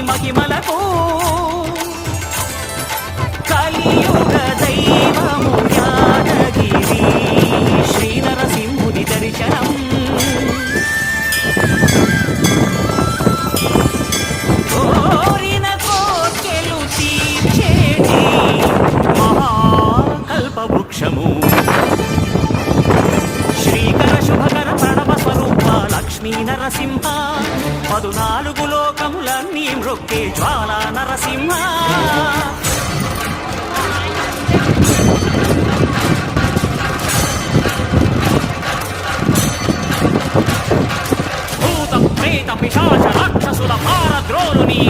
మహిమలకు కలియుగ దైవము యాదగిరి శ్రీ నరసింహుని దర్శనం కోరిన కోర్కెలు తీర్చేటి మహాకల్పవృక్షము శ్రీకర శుభకర ప్రణవ స్వరూప లక్ష్మీ నరసింహ 14 లోకములన్నీ మ్రొక్కే జ్వాలా నరసింహ భూత ప్రేత పిశాచ రాక్షసుల భారద్రోలు నీ